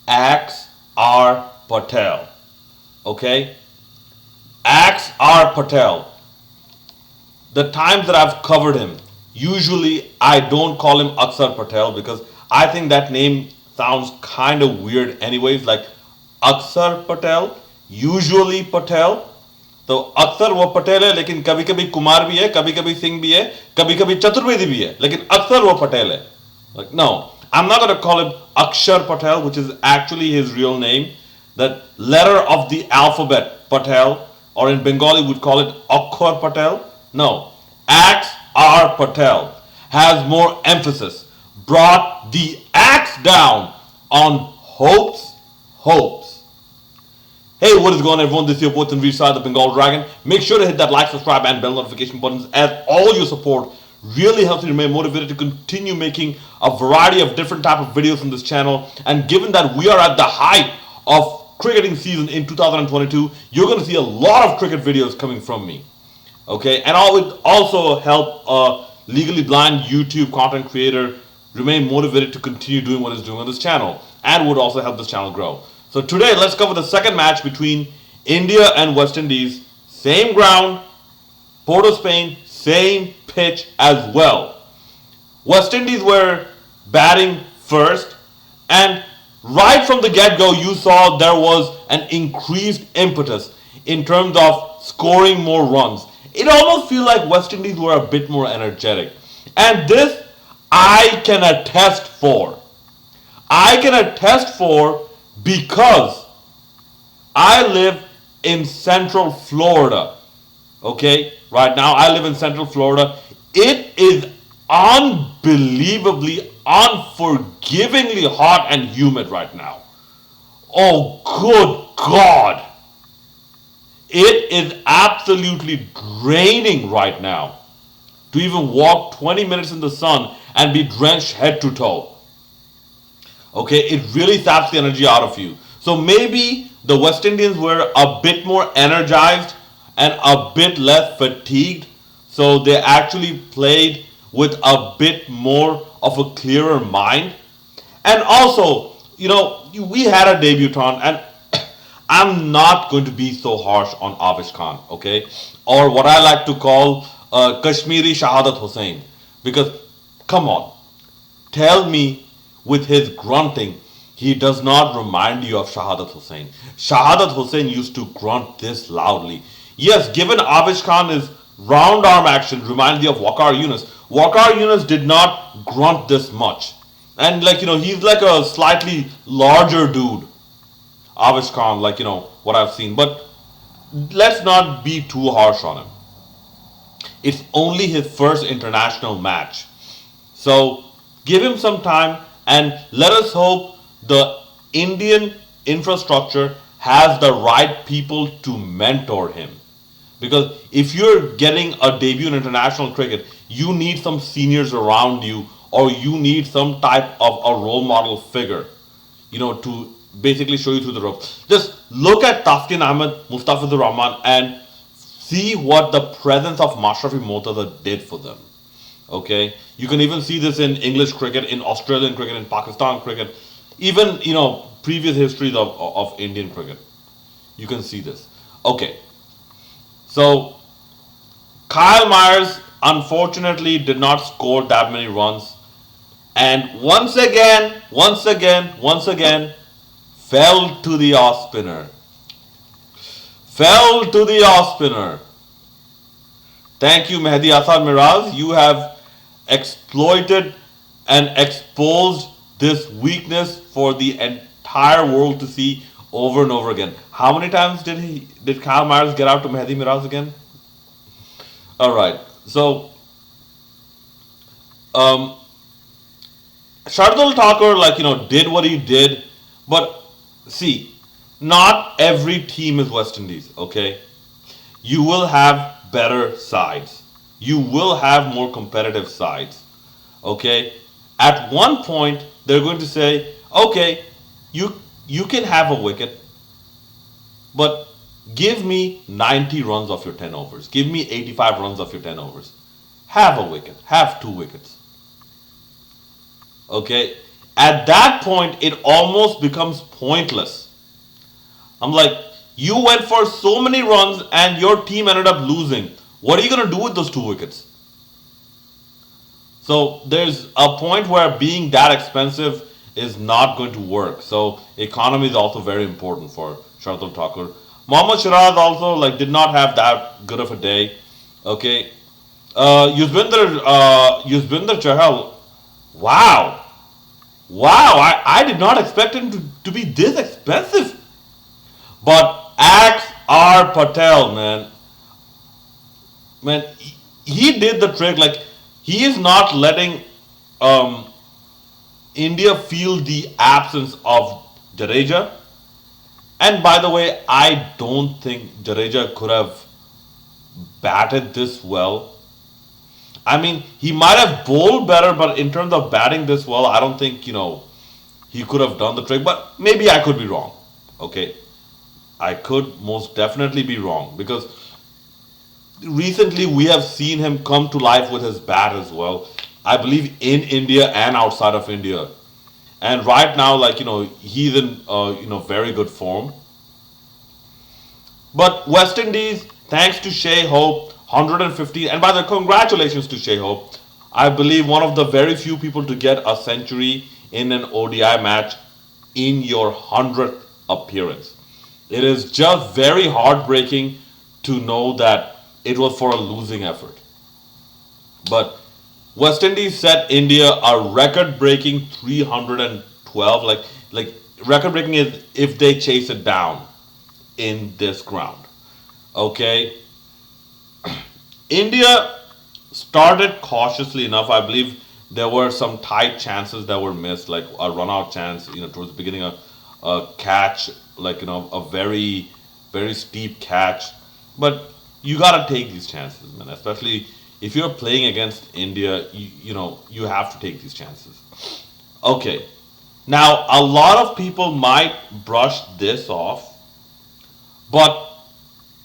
Axar Patel. Okay? Axar Patel. The times that I've covered him, usually I don't call him Axar Patel because I think that name sounds kind of weird anyways, like Axar Patel, usually Patel. तो अक्सर वो पटेल है, लेकिन कभी कभी कुमार भी है, कभी कभी सिंह भी है, कभी कभी चतुर्वेदी भी है, लेकिन अक्सर वो पटेल है. Like, no, I'm not going to call him Akshar Patel, which is actually his real name. That letter of the alphabet, Patel, or in Bengali we'd call it Akhar Patel. No, Axar Patel has more emphasis, brought the axe down on hopes. Hey, what is going on, everyone? This is your boy Tanveer Side, the Bengal Dragon. Make sure to hit that like, subscribe, and bell notification buttons, as all your support really helps me remain motivated to continue making a variety of different type of videos on this channel. And given that we are at the height of cricketing season in 2022, you're going to see a lot of cricket videos coming from me. Okay, and I would also help a legally blind YouTube content creator remain motivated to continue doing what he's doing on this channel, and would also help this channel grow. So today, let's cover the second match between India and West Indies. Same ground, Port of Spain, same pitch as well. West Indies were batting first, and right from the get-go, you saw there was an increased impetus in terms of scoring more runs. It almost feels like West Indies were a bit more energetic. And this I can attest for. Because I live in Central Florida. Okay, right now I live in Central Florida. It is unbelievably, unforgivingly hot and humid right now. Oh, good God. It is absolutely draining right now to even walk 20 minutes in the sun and be drenched head to toe. Okay, it really saps the energy out of you. So maybe the West Indians were a bit more energized and a bit less fatigued. So they actually played with a bit more of a clearer mind. And also, you know, we had a debutant, and I'm not going to be so harsh on Avish Khan, okay? Or what I like to call Kashmiri Shahadat Hussain. Because, come on, tell me with his grunting, he does not remind you of Shahadat Hussain. Shahadat Hussain used to grunt this loudly. Yes, given Avish Khan is round arm action reminds you of Waqar Yunus. Waqar Yunus did not grunt this much. And like, you know, he's like a slightly larger dude. Avish Khan, like, you know, what I've seen. But let's not be too harsh on him. It's only his first international match. So give him some time and let us hope the Indian infrastructure has the right people to mentor him. Because if you're getting a debut in international cricket, you need some seniors around you, or you need some type of a role model figure, you know, to basically show you through the ropes. Just look at Taskin Ahmed, Mustafizur Rahman, and see what the presence of Mashrafi Mortaza did for them. Okay, you can even see this in English cricket, in Australian cricket, in Pakistan cricket, even, you know, previous histories of Indian cricket. You can see this. Okay, so Kyle Myers unfortunately did not score that many runs, and once again, fell to the off spinner. Thank you, Mehdi Hasan Miraz. You have exploited and exposed this weakness for the entire world to see over and over again. How many times did Kyle Myers get out to Mehdi Miraz again? All right. So, Shardul Thakur, like, you know, did what he did, but see, not every team is West Indies, okay? You will have better sides. You will have more competitive sides, okay? At one point, they're going to say, okay, you can have a wicket, but give me 90 runs off your 10 overs. Give me 85 runs off your 10 overs. Have a wicket. Have 2 wickets. Okay? At that point, it almost becomes pointless. I'm like, you went for so many runs and your team ended up losing. What are you going to do with those 2 wickets? So there's a point where being that expensive is not going to work. So economy is also very important for Shardul Thakur. Mohammad Shiraz also like did not have that good of a day. Okay, Yuzvinder Chahal. Wow, wow! I did not expect him to be this expensive. But Axar Patel, man, he did the trick. Like he is not letting um, India feel the absence of Jadeja. And by the way, I don't think Jadeja could have batted this well. I mean, he might have bowled better, but in terms of batting this well, I don't think, he could have done the trick. But maybe I could be wrong. Okay. I could most definitely be wrong because recently we have seen him come to life with his bat as well. I believe in India and outside of India. And right now, like, he's in, very good form. But West Indies, thanks to Shea Hope, 115. And by the way, congratulations to Shea Hope. I believe one of the very few people to get a century in an ODI match in your 100th appearance. It is just very heartbreaking to know that it was for a losing effort. But West Indies set India a record-breaking 312. Like record-breaking is if they chase it down in this ground. Okay. India started cautiously enough. I believe there were some tight chances that were missed, like a run-out chance, towards the beginning of a catch, like, a very, very steep catch. But you gotta take these chances, man. Especially if you're playing against India, you have to take these chances. Okay. Now, a lot of people might brush this off, but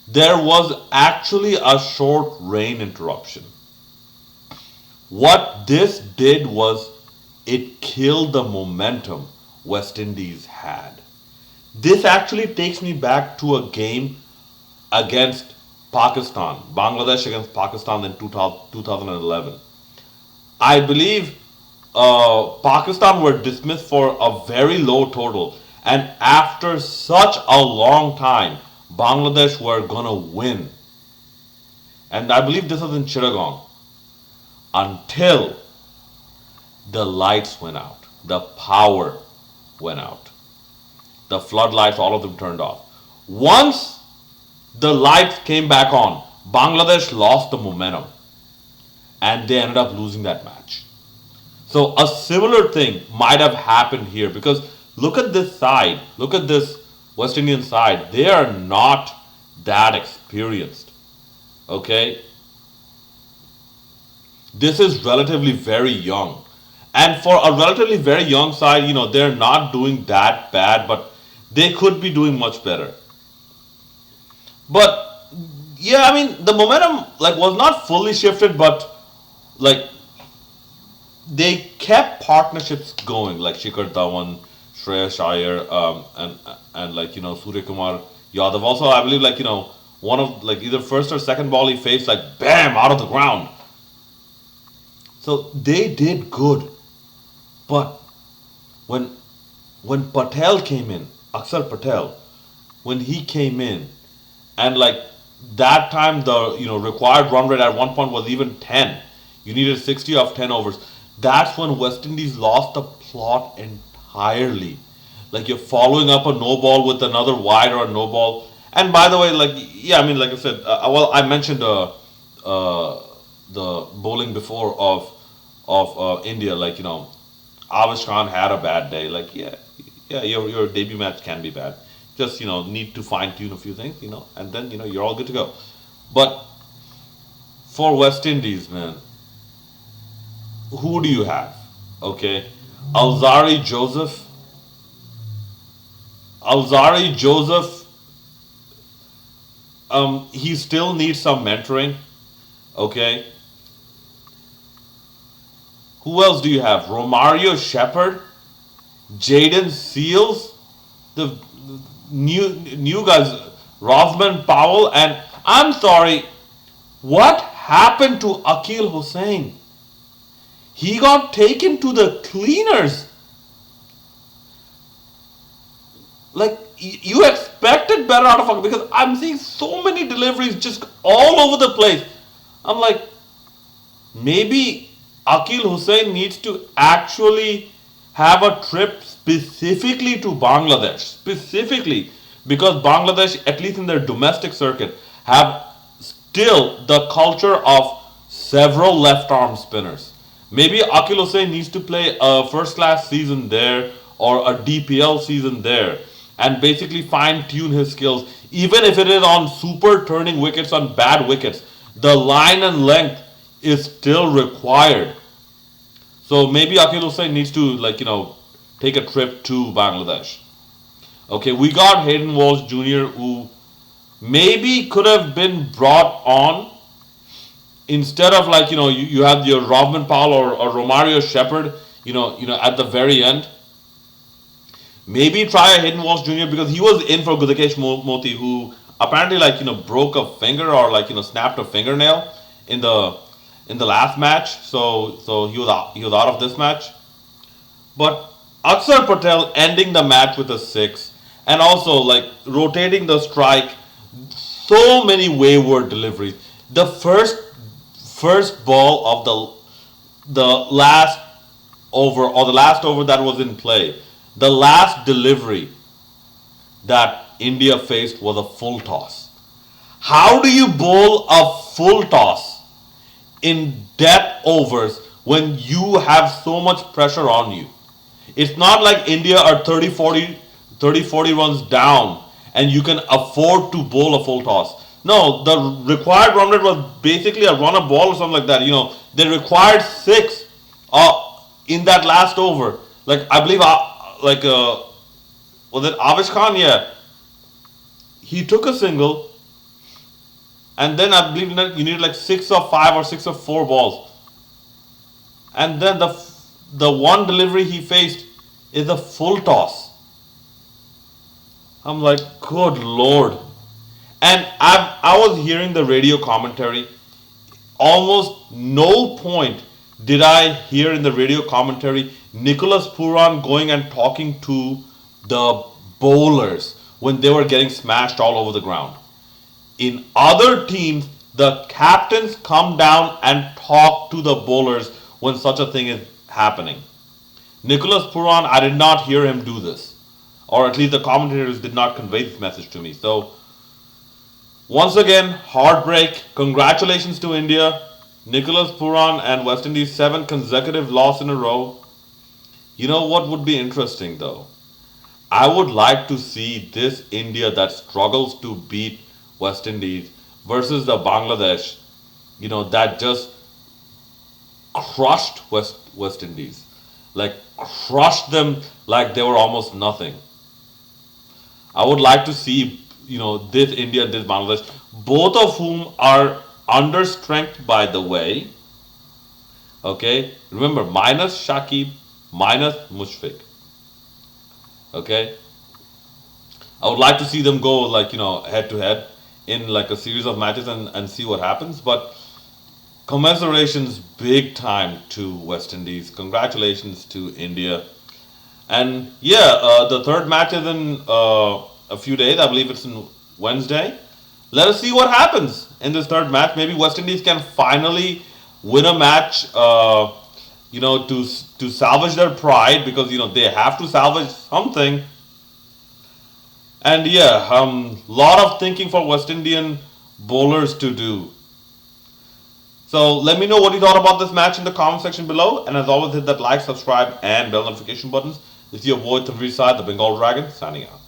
there was actually a short rain interruption. What this did was it killed the momentum West Indies had. This actually takes me back to a game against Pakistan, Bangladesh against Pakistan in 2011. I believe Pakistan were dismissed for a very low total, and after such a long time, Bangladesh were gonna win. And I believe this was in Chittagong until the lights went out, the power went out, the floodlights, all of them turned off. Once the lights came back on, Bangladesh lost the momentum and they ended up losing that match. So a similar thing might have happened here because look at this side, look at this West Indian side. They are not that experienced. Okay? This is relatively very young. And for a relatively very young side, they're not doing that bad, but they could be doing much better. But yeah, I mean the momentum was not fully shifted, but like they kept partnerships going, like Shikhar Dhawan, Shreyas Iyer, and Surya Kumar Yadav. Also, I believe one of either first or second ball he faced bam out of the ground. So they did good, but when Patel came in, Axar Patel, when he came in, and that time the required run rate at one point was even 10. You needed 60 of 10 overs. That's when West Indies lost the plot entirely. You're following up a no ball with another wide or a no ball. And by the way, like I said, I mentioned the bowling before of India. Avish Khan had a bad day. Your debut match can be bad. Just need to fine tune a few things, and then you're all good to go. But for West Indies, man, who do you have? Okay, Alzari Joseph. He still needs some mentoring. Okay. Who else do you have? Romario Shepherd. Jaden Seals, the new guys, Rosman Powell, and I'm sorry, what happened to Akil Hussain? He got taken to the cleaners. Like, you expected better out of Akil, because I'm seeing so many deliveries just all over the place. I'm like, maybe Akil Hussain needs to actually have a trip specifically to Bangladesh. Specifically, because Bangladesh, at least in their domestic circuit, have still the culture of several left arm spinners. Maybe Akil Hussain needs to play a first class season there or a DPL season there and basically fine tune his skills, even if it is on super turning wickets, on bad wickets. The line and length is still required. So maybe Akil Hussain needs to, like, take a trip to Bangladesh. Okay, we got Hayden Walsh Jr., who maybe could have been brought on instead of, like, you have your Robin Powell or Romario Shepherd, at the very end. Maybe try a Hayden Walsh Jr. because he was in for Gudakesh Moti, who apparently, like, broke a finger or, like, snapped a fingernail in the last match. So he was out of this match. But Axar Patel ending the match with a 6 and also, like, rotating the strike. So many wayward deliveries. The first ball of the last over, or the last over that was in play, the last delivery that India faced was a full toss. How do you bowl a full toss in death overs when you have so much pressure on you? It's not like India are 30-40 runs down and you can afford to bowl a full toss. No, the required run rate was basically a run a ball or something like that. They required 6 in that last over. Like, I believe, was it Avish Khan? Yeah. He took a single, and then I believe you needed like 6 of 5 or 6 of 4 balls. And then the one delivery he faced is a full toss. I'm like, good Lord. And I was hearing the radio commentary. Almost no point did I hear in the radio commentary Nicholas Pooran going and talking to the bowlers when they were getting smashed all over the ground. In other teams, the captains come down and talk to the bowlers when such a thing is happening. Nicholas Pooran, I did not hear him do this. Or at least the commentators did not convey this message to me. So, once again, heartbreak. Congratulations to India. Nicholas Pooran and West Indies, 7 consecutive losses in a row. You know what would be interesting though? I would like to see this India that struggles to beat West Indies versus the Bangladesh, that just crushed West Indies. Like, crushed them like they were almost nothing. I would like to see, this India and this Bangladesh, both of whom are under strength, by the way. Okay, remember, minus Shakib, minus Mushfiq. Okay, I would like to see them go, like, head to head in like a series of matches and see what happens. But commiserations big time to West Indies. Congratulations to India. And yeah, the third match is in a few days. I believe it's on Wednesday. Let us see what happens in this third match. Maybe West Indies can finally win a match, to salvage their pride, because, they have to salvage something. And yeah, lot of thinking for West Indian bowlers to do. So let me know what you thought about this match in the comment section below. And as always, hit that like, subscribe, and bell notification buttons. This is your boy Tanveer Saad, the Bengal Dragon, signing out.